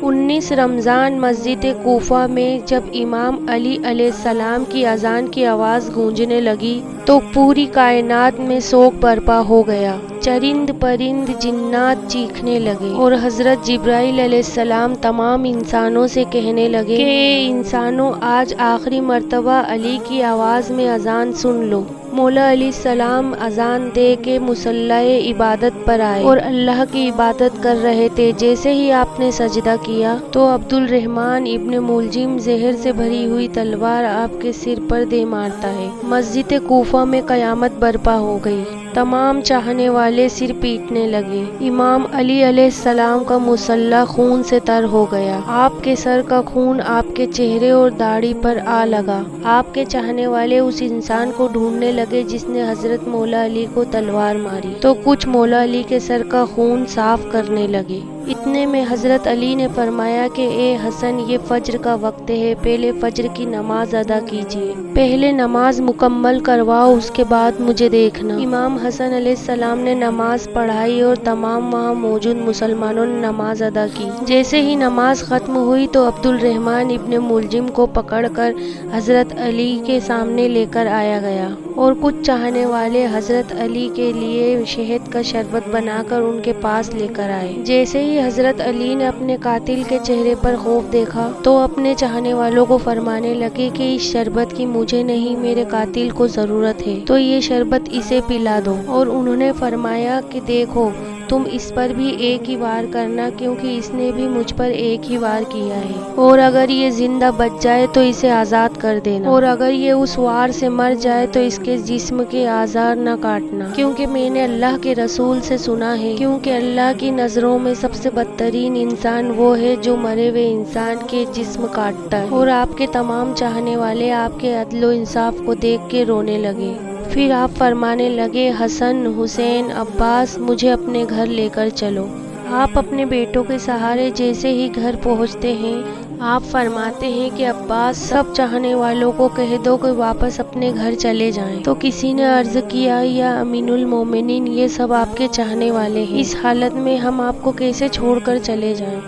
19 رمضان مسجد کوفہ میں جب امام علی علیہ السلام کی اذان کی آواز گونجنے لگی تو پوری کائنات میں سوگ برپا ہو گیا۔ چرند پرند جنات چیخنے لگے اور حضرت جبرائیل علیہ السلام تمام انسانوں سے کہنے لگے کہ اے انسانوں، آج آخری مرتبہ علی کی آواز میں اذان سن لو۔ مولا علیہ السلام اذان دے کے مصلی عبادت پر آئے اور اللہ کی عبادت کر رہے تھے۔ جیسے ہی آپ نے سجدہ کیا تو عبد الرحمن ابن ملجم زہر سے بھری ہوئی تلوار آپ کے سر پر دے مارتا ہے۔ مسجد کوفہ میں قیامت برپا ہو گئی۔ تمام چاہنے والے سر پیٹنے لگے۔ امام علی علیہ السلام کا مصلی خون سے تر ہو گیا۔ آپ کے سر کا خون آپ کے چہرے اور داڑھی پر آ لگا۔ آپ کے چاہنے والے اس انسان کو ڈھونڈنے لگے جس نے حضرت مولا علی کو تلوار ماری، تو کچھ مولا علی کے سر کا خون صاف کرنے لگے۔ اتنے میں حضرت علی نے فرمایا کہ اے حسن، یہ فجر کا وقت ہے، پہلے فجر کی نماز ادا کیجیے، پہلے نماز مکمل کرواؤ، اس کے بعد مجھے دیکھنا۔ امام حسن علیہ السلام نے نماز پڑھائی اور تمام وہاں موجود مسلمانوں نے نماز ادا کی۔ جیسے ہی نماز ختم ہوئی تو عبد الرحمن ابن ملجم کو پکڑ کر حضرت علی کے سامنے لے کر آیا گیا اور کچھ چاہنے والے حضرت علی کے لیے شہد کا شربت بنا کر ان کے پاس لے کر آئے۔ جیسے ہی حضرت علی نے اپنے قاتل کے چہرے پر خوف دیکھا تو اپنے چاہنے والوں کو فرمانے لگے کہ اس شربت کی مجھے نہیں، میرے قاتل کو ضرورت ہے، تو یہ شربت اسے پلا دو۔ اور انہوں نے فرمایا کہ دیکھو، تم اس پر بھی ایک ہی وار کرنا، کیونکہ اس نے بھی مجھ پر ایک ہی وار کیا ہے، اور اگر یہ زندہ بچ جائے تو اسے آزاد کر دینا، اور اگر یہ اس وار سے مر جائے تو اس کے جسم کے اعضاء نہ کاٹنا، کیونکہ میں نے اللہ کے رسول سے سنا ہے، کیونکہ اللہ کی نظروں میں سب سے بدترین انسان وہ ہے جو مرے ہوئے انسان کے جسم کاٹتا ہے۔ اور آپ کے تمام چاہنے والے آپ کے عدل و انصاف کو دیکھ کے رونے لگے۔ پھر آپ فرمانے لگے، حسن، حسین، عباس، مجھے اپنے گھر لے کر چلو۔ آپ اپنے بیٹوں کے سہارے جیسے ہی گھر پہنچتے ہیں، آپ فرماتے ہیں کہ عباس، سب چاہنے والوں کو کہہ دو کہ واپس اپنے گھر چلے جائیں۔ تو کسی نے عرض کیا، یا امین المومنین، یہ سب آپ کے چاہنے والے ہیں، اس حالت میں ہم آپ کو کیسے چھوڑ کر چلے جائیں؟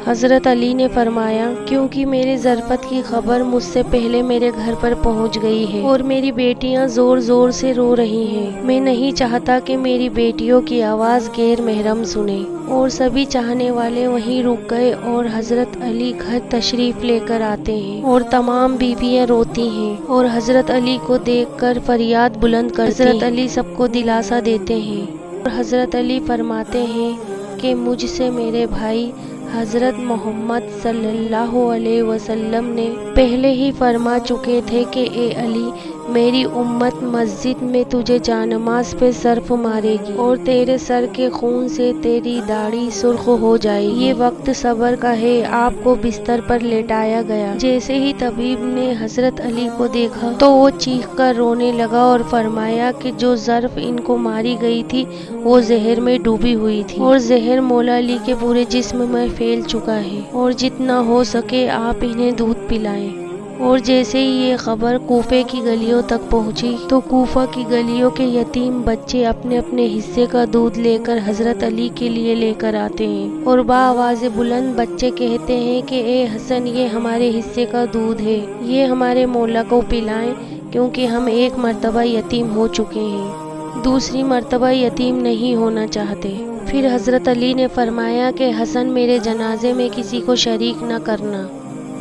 حضرت علی نے فرمایا، کیونکہ میری ظرفت کی خبر مجھ سے پہلے میرے گھر پر پہنچ گئی ہے اور میری بیٹیاں زور زور سے رو رہی ہیں۔ میں نہیں چاہتا کہ میری بیٹیوں کی آواز غیر محرم سنے۔ اور سبھی چاہنے والے وہیں رک گئے اور حضرت علی گھر تشریف لے کر آتے ہیں اور تمام بیویاں روتی ہیں اور حضرت علی کو دیکھ کر فریاد بلند کرتی ہیں۔ حضرت علی سب کو دلاسا دیتے ہیں اور حضرت علی فرماتے ہیں کہ مجھ سے میرے بھائی حضرت محمد صلی اللہ علیہ وسلم نے پہلے ہی فرما چکے تھے کہ اے علی، میری امت مسجد میں تجھے جانماز پہ صرف مارے گی اور تیرے سر کے خون سے تیری داڑھی سرخ ہو جائے گی۔ یہ وقت صبر کا ہے۔ آپ کو بستر پر لیٹایا گیا۔ جیسے ہی طبیب نے حضرت علی کو دیکھا تو وہ چیخ کر رونے لگا اور فرمایا کہ جو ظرف ان کو ماری گئی تھی وہ زہر میں ڈوبی ہوئی تھی اور زہر مولا علی کے پورے جسم میں پھیل چکا ہے، اور جتنا ہو سکے آپ انہیں دودھ پلائیں۔ اور جیسے ہی یہ خبر کوفے کی گلیوں تک پہنچی تو کوفہ کی گلیوں کے یتیم بچے اپنے اپنے حصے کا دودھ لے کر حضرت علی کے لیے لے کر آتے ہیں اور بآواز بلند بچے کہتے ہیں کہ اے حسن، یہ ہمارے حصے کا دودھ ہے، یہ ہمارے مولا کو پلائیں، کیونکہ ہم ایک مرتبہ یتیم ہو چکے ہیں، دوسری مرتبہ یتیم نہیں ہونا چاہتے۔ پھر حضرت علی نے فرمایا کہ حسن، میرے جنازے میں کسی کو شریک نہ کرنا۔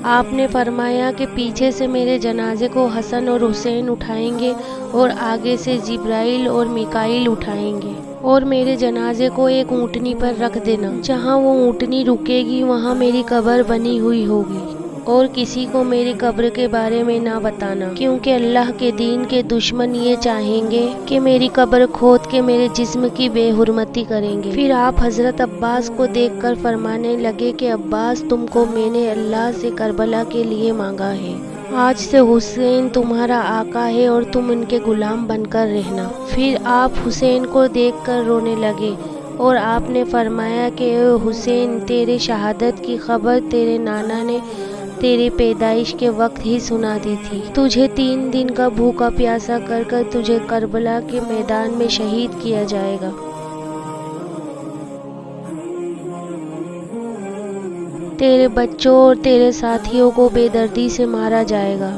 آپ نے فرمایا کہ پیچھے سے میرے جنازے کو حسن اور حسین اٹھائیں گے اور آگے سے جبرائیل اور میکائیل اٹھائیں گے، اور میرے جنازے کو ایک اونٹنی پر رکھ دینا، جہاں وہ اونٹنی رکے گی وہاں میری قبر بنی ہوئی ہوگی، اور کسی کو میری قبر کے بارے میں نہ بتانا، کیونکہ اللہ کے دین کے دشمن یہ چاہیں گے کہ میری قبر کھود کے میرے جسم کی بے حرمتی کریں گے۔ پھر آپ حضرت عباس کو دیکھ کر فرمانے لگے کہ عباس، تم کو میں نے اللہ سے کربلا کے لیے مانگا ہے، آج سے حسین تمہارا آقا ہے اور تم ان کے غلام بن کر رہنا۔ پھر آپ حسین کو دیکھ کر رونے لگے اور آپ نے فرمایا کہ اے حسین، تیرے شہادت کی خبر تیرے نانا نے تیری پیدائش کے وقت ہی سنا دی تھی، تجھے 3 دن کا بھوکا پیاسا کر کر تجھے کربلا کے میدان میں شہید کیا جائے گا۔ تیرے بچوں اور تیرے ساتھیوں کو بے دردی سے مارا جائے گا۔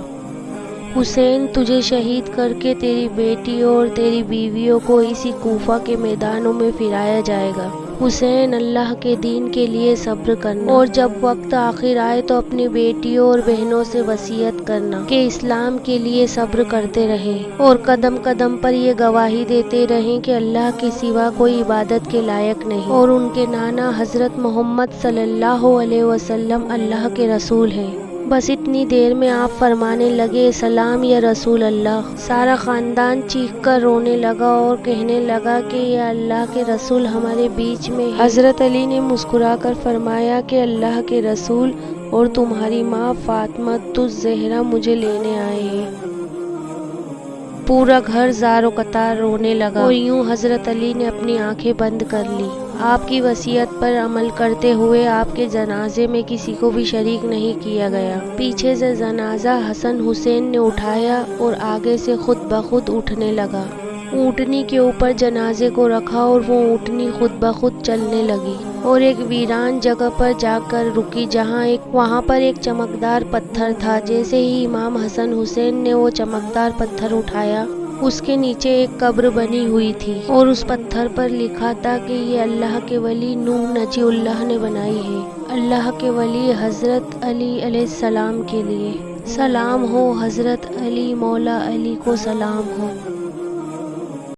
حسین، تجھے شہید کر کے تیری بیٹیوں اور تیری بیویوں کو اسی کوفہ کے میدانوں میں پھرایا جائے گا۔ حسین، اللہ کے دین کے لیے صبر کرنا، اور جب وقت آخر آئے تو اپنی بیٹیوں اور بہنوں سے وصیت کرنا کہ اسلام کے لیے صبر کرتے رہیں اور قدم قدم پر یہ گواہی دیتے رہیں کہ اللہ کے سوا کوئی عبادت کے لائق نہیں، اور ان کے نانا حضرت محمد صلی اللہ علیہ وسلم اللہ کے رسول ہیں۔ بس اتنی دیر میں آپ فرمانے لگے، سلام یا رسول اللہ۔ سارا خاندان چیخ کر رونے لگا اور کہنے لگا کہ یا اللہ کے رسول ہمارے بیچ میں ہیں۔ حضرت علی نے مسکرا کر فرمایا کہ اللہ کے رسول اور تمہاری ماں فاطمہ الزہرا مجھے لینے آئے ہیں۔ پورا گھر زار و قطار رونے لگا اور یوں حضرت علی نے اپنی آنکھیں بند کر لی۔ آپ کی وصیت پر عمل کرتے ہوئے آپ کے جنازے میں کسی کو بھی شریک نہیں کیا گیا۔ پیچھے سے جنازہ حسن حسین نے اٹھایا اور آگے سے خود بخود اٹھنے لگا۔ اونٹنی کے اوپر جنازے کو رکھا اور وہ اونٹنی خود بخود چلنے لگی اور ایک ویران جگہ پر جا کر رکی وہاں پر ایک چمکدار پتھر تھا۔ جیسے ہی امام حسن حسین نے وہ چمکدار پتھر اٹھایا، اس کے نیچے ایک قبر بنی ہوئی تھی اور اس پتھر پر لکھا تھا کہ یہ اللہ کے ولی نوح نجی اللہ نے بنائی ہے، اللہ کے ولی حضرت علی علیہ السلام کے لیے۔ سلام ہو حضرت علی، مولا علی کو سلام ہو۔